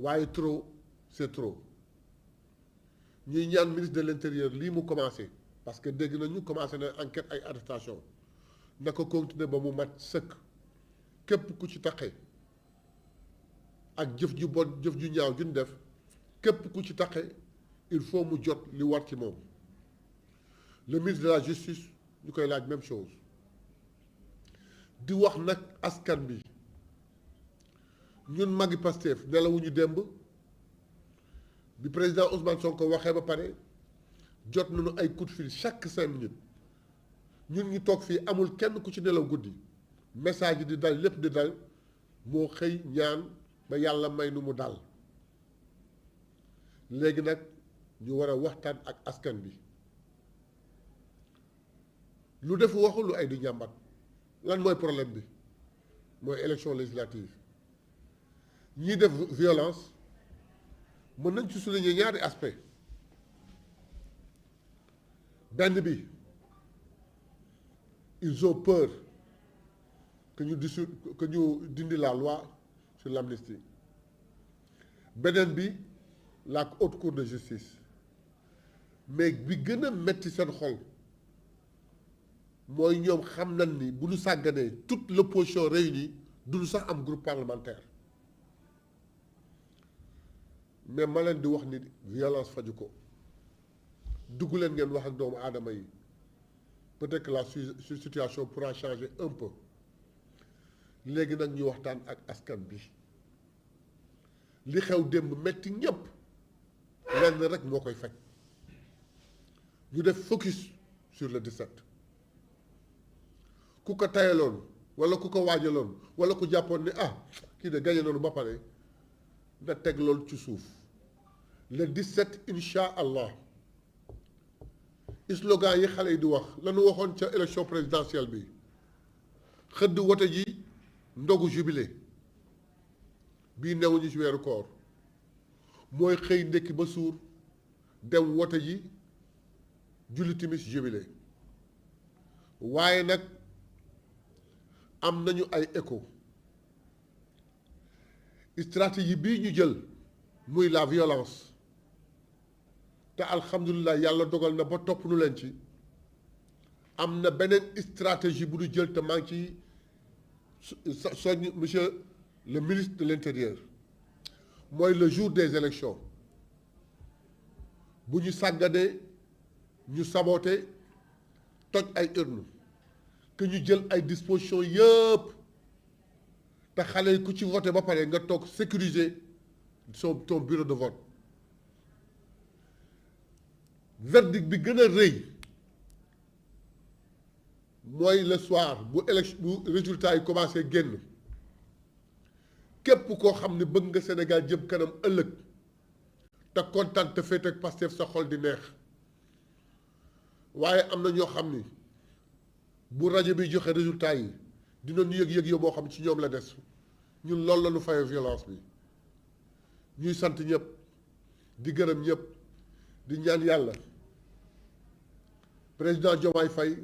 waaye trop c'est trop ñuy ñaan ministre de l'intérieur lii mu commencé parce que dégg nañu commencé na enquête ay arrestation na ko continuer ba mu mat sëkk képp ku ci taqe ak jëf ju bon jëf ju ñaaw juñ def képp ku ci taqe il faut mu jot li war ci moom le ministre de la justice ñu koy laaj même chose di wax nag askan bi ñun magi Pastef nelawuñu démb bi président Ousmane Sonko waxee ba pare jot nañu ay coup de fil chaque 5 minutes ñun ñu toog fii amul kenn ku ci nelaw guddi message yi di dal lépp di dal moo xëy ñaan ba yàlla may nu mu dal léegi nag ñu war a waxtaan ak askan bi lu def waxul lu ay di njàmbat lan mooy problème bi mooy élection législative ñiy def violence mën nañ ci souligner ñaari aspect benn bi ils ont peur que ñu dindi la loi sur l'amnistie beneen bi la haute cour de justice mais bi gën a metti seen xol mooy ñoom xam nañ ni bu ñu sàgganee toute l'opposition réunie duñu sax am groupe parlementaire mais ma leen di wax ni violence faju ko dugg leen ngeen wax ak doomu aadama yi peut-être que la situation pourra changer un peu léegi nag ñu waxtaan ak askan bi li xew démb metti ñépp lenn rek moo koy faj ñu def focus sur le 17 ku ko tayaloon wala ku ko waajaloon wala ku jàppoon ne kii de gañe noonu ba pare na teg loolu ci suuf le 17 incha allah slogan yi xale yi di wax lanu waxoon ca élection présidentielle bi xëdd wote ji ndogu jubilé bii newuñu ci weeru koor mooy xëy ndekki ba suur dem wote ji julli timis jubilé waaye nag am nañu ay écho stratégie bii ñu jël muy la violence te alhamdulilah yàlla dogal na ba topp nu leen ci am na beneen stratégie bu ñu jël te maa ngi ci soññ monsieur le ministre de l'intérieur mooy le jour des élections bu ñu sàgganee ñu saboté toj ay urnes que ñu jël ay dispositions yëpp te xale yi ku ci voté ba pare nga toog sécuriser ton bureau de vote verdict bi gën a rëy mooy le soir bu résultat yi commencé génn képp koo xam ne bëgg nga Sénégal jëm kanam ëllëg te kontaan te féete ak Pastef sa xol di neex waaye am na ñoo xam ni bu rajo bi joxe résultat yi dinañu yëg-yëg yow boo xam ci ñoom la des ñun loolu la ñu fayee violence bi ñuy sant ñëpp di gërëm ñëpp di ñaan yàlla président Diomaye Faye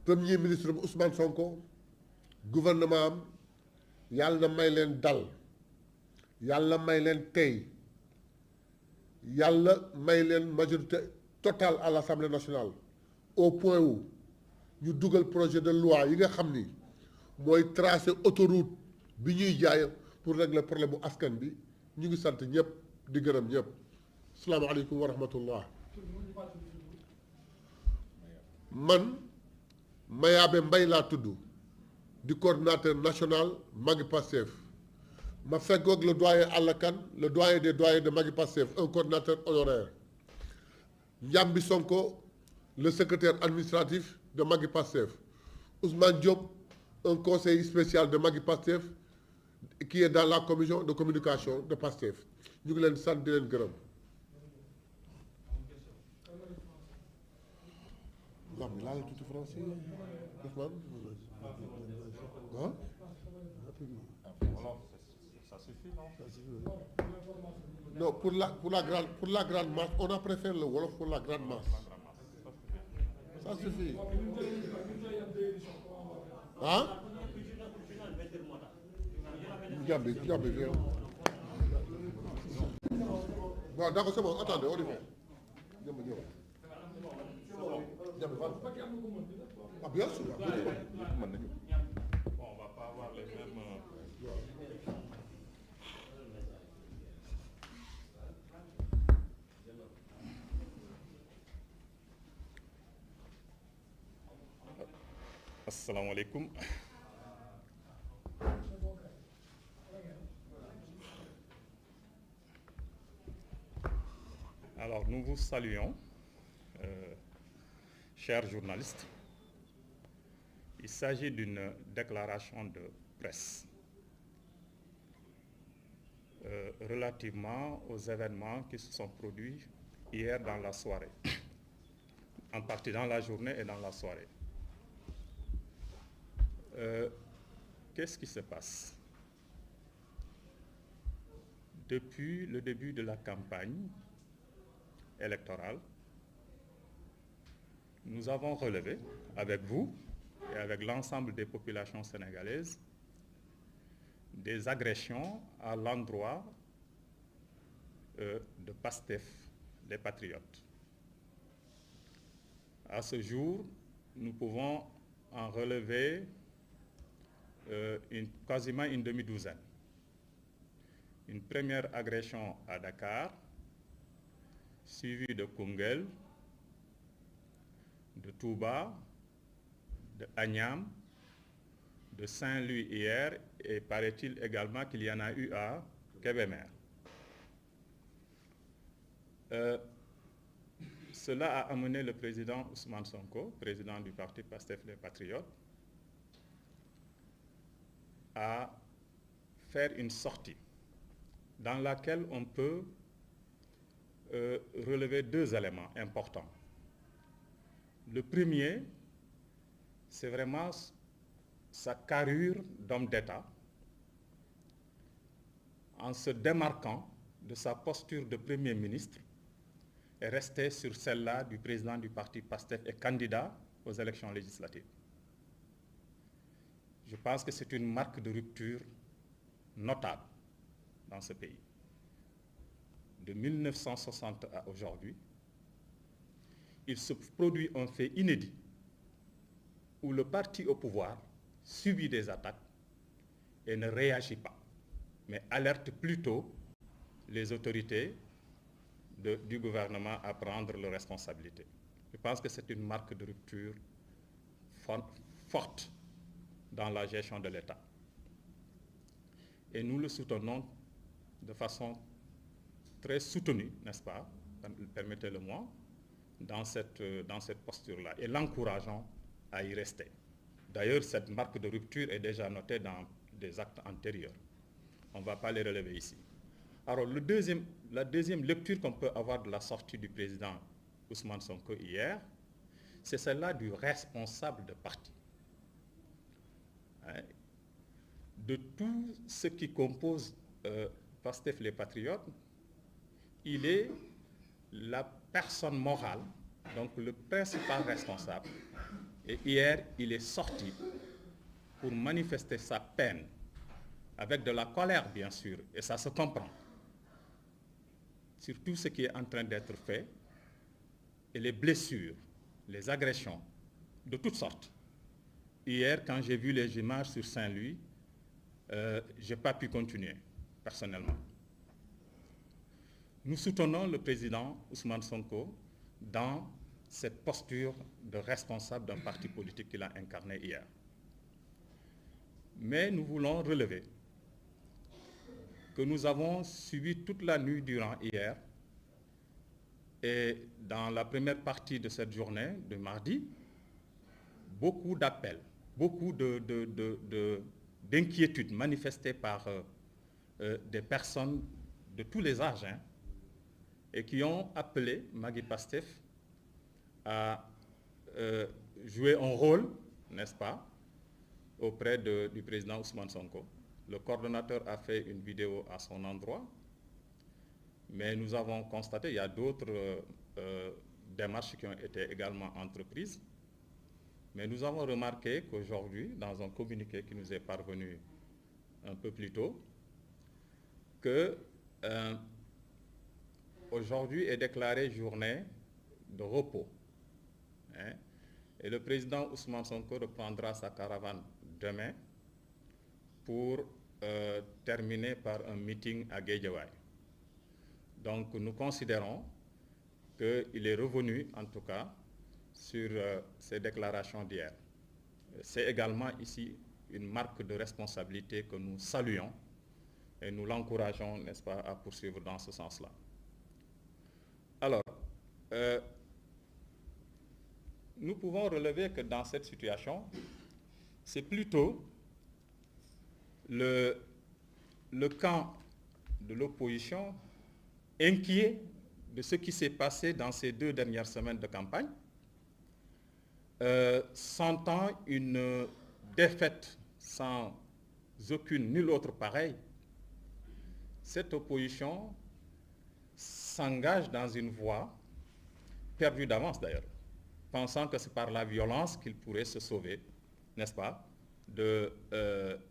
premier ministre Ousmane Sonko gouvernement am yàlla na may leen dal yàlla may leen tey yàlla may leen majorité totale à l'Assemblée nationale au point où ñu dugal projet de loi yi nga xam ni mooy tracer autoroute bi ñuy jaay pour régler problème bu askan bi ñu ngi sant ñëpp di gërëm ñëpp asalaamaaleykum wa rahmatullah man Mayaabe Mbay laa tudd di coordinateur national Maggi Pastef ma fekkoog le doyen Alla Kane le doyen des doyens de Maggi Pastef un coordinateur honoraire Njambi Sonko le secrétaire administratif de Maggi Pastef Ousmane Diop un conseiller spécial de Maggi Pastef qui est dans la commission de communication de Pastef ñu ngi leen sant di leen gërëm. waaw mais laa la tuuti français ah. Ça suffit, non? Non, pour la grande masse, on a préféré le wolof pour la grande masse. Ça suffit. Hein? Jambi, viens. Bon, d'accord, c'est bon, attendez, on y va. Ah, bien sûr. Bon, on va pas avoir les mêmes. Assalamu alaikum. Alors, nous vous saluons, chers journalistes. Il s'agit d'une déclaration de presse relativement aux événements qui se sont produits hier dans la soirée, en partie dans la journée et dans la soirée. Qu'est-ce qui se passe? Depuis le début de la campagne électorale, nous avons relevé avec vous et avec l'ensemble des populations sénégalaises des agressions à l'endroit de PASTEF, les patriotes. À ce jour, nous pouvons en relever quasiment une demi-douzaine. Une première agression à Dakar, suivie de Koungheul, de Touba, de Agnam, de Saint-Louis hier, et paraît-il également qu'il y en a eu à Kébémer. Cela a amené le président Ousmane Sonko, président du parti PASTEF les Patriotes, à faire une sortie dans laquelle on peut relever deux éléments importants. Le premier, c'est vraiment sa carrure d'homme d'État en se démarquant de sa posture de Premier ministre et resté sur celle-là du président du parti PASTEF et candidat aux élections législatives. Je pense que c'est une marque de rupture notable dans ce pays. De 1960 à aujourd'hui, il se produit un fait inédit où le parti au pouvoir subit des attaques et ne réagit pas, mais alerte plutôt les autorités du gouvernement à prendre leurs responsabilités. Je pense que c'est une marque de rupture forte dans la gestion de l'État. Et nous le soutenons de façon très soutenue, n'est-ce pas, permettez-le-moi, dans cette posture-là, et l'encourageant à y rester. D'ailleurs, cette marque de rupture est déjà notée dans des actes antérieurs. On ne va pas les relever ici. Alors, la deuxième lecture qu'on peut avoir de la sortie du président Ousmane Sonko hier, c'est celle-là du responsable de parti. Hein? De tout ce qui compose PASTEF les Patriotes, il est la personne morale, donc le principal responsable. Et hier, il est sorti pour manifester sa peine, avec de la colère bien sûr, et ça se comprend, sur tout ce qui est en train d'être fait, et les blessures, les agressions, de toutes sortes. Hier, quand j'ai vu les images sur Saint-Louis, je n'ai pas pu continuer, personnellement. Nous soutenons le président Ousmane Sonko dans cette posture de responsable d'un parti politique qu'il a incarné hier. Mais nous voulons relever que nous avons subi toute la nuit durant hier et dans la première partie de cette journée, de mardi, beaucoup d'appels, beaucoup d'inquiétudes manifestées par des personnes de tous les âges, hein, et qui ont appelé Magui Pastef à jouer un rôle, n'est-ce pas, auprès du président Ousmane Sonko. Le coordonnateur a fait une vidéo à son endroit, mais nous avons constaté qu'il y a d'autres démarches qui ont été également entreprises. Mais nous avons remarqué qu'aujourd'hui, dans un communiqué qui nous est parvenu un peu plus tôt, que aujourd'hui est déclarée journée de repos. Hein, et le président Ousmane Sonko reprendra sa caravane demain pour terminer par un meeting à Guédiawaye. Donc nous considérons qu'il est revenu, en tout cas, sur ces déclarations d'hier. C'est également ici une marque de responsabilité que nous saluons et nous l'encourageons, n'est-ce pas, à poursuivre dans ce sens-là. Alors, nous pouvons relever que dans cette situation, c'est plutôt le camp de l'opposition inquiet de ce qui s'est passé dans ces 2 dernières semaines de campagne, sentant une défaite sans nulle autre pareille. Cette opposition s'engage dans une voie perdue d'avance d'ailleurs, pensant que c'est par la violence qu'ils pourraient se sauver, n'est-ce pas, de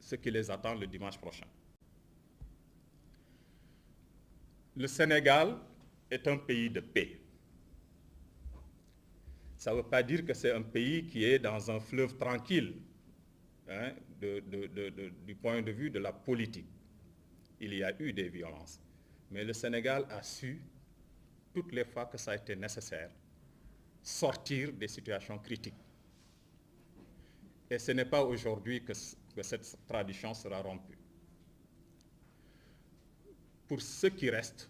ce qui les attend le dimanche prochain. Le Sénégal est un pays de paix. Ça ne veut pas dire que c'est un pays qui est dans un fleuve tranquille, hein, du point de vue de la politique. Il y a eu des violences. Mais le Sénégal a su, toutes les fois que ça a été nécessaire, sortir des situations critiques. Et ce n'est pas aujourd'hui que cette tradition sera rompue. Pour ce qui reste,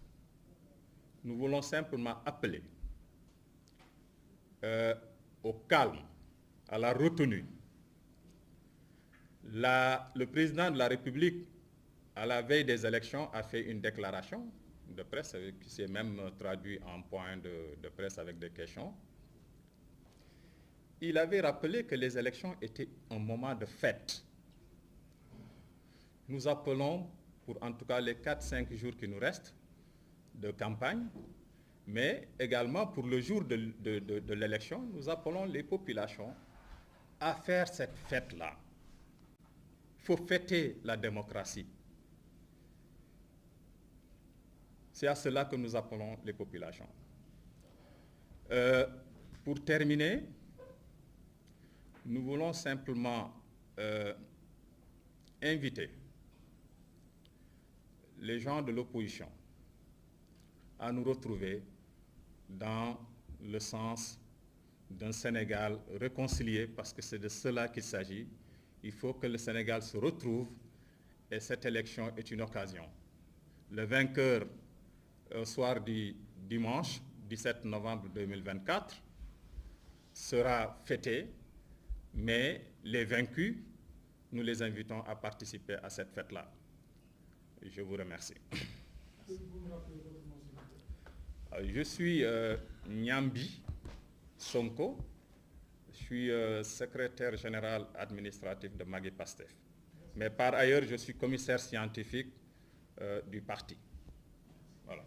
nous voulons simplement appeler au calme, à la retenue. Le président de la République, à la veille des élections, a fait une déclaration de presse qui s'est même traduite en point de presse avec des questions. Il avait rappelé que les élections étaient un moment de fête. Nous appelons, pour en tout cas les 4-5 jours qui nous restent de campagne, mais également pour le jour de l'élection, nous appelons les populations à faire cette fête-là. Il faut fêter la démocratie. C'est à cela que nous appelons les populations. Pour terminer, nous voulons simplement inviter les gens de l'opposition à nous retrouver dans le sens d'un Sénégal réconcilié, parce que c'est de cela qu'il s'agit. Il faut que le Sénégal se retrouve et cette élection est une occasion. Le vainqueur, au soir du dimanche 17 novembre 2024, sera fêté, mais les vaincus, nous les invitons à participer à cette fête-là. Je vous remercie. Je suis Nyambi Sonko, je suis secrétaire général administratif de Magui Pastef. Mais par ailleurs, je suis commissaire scientifique du parti. Voilà.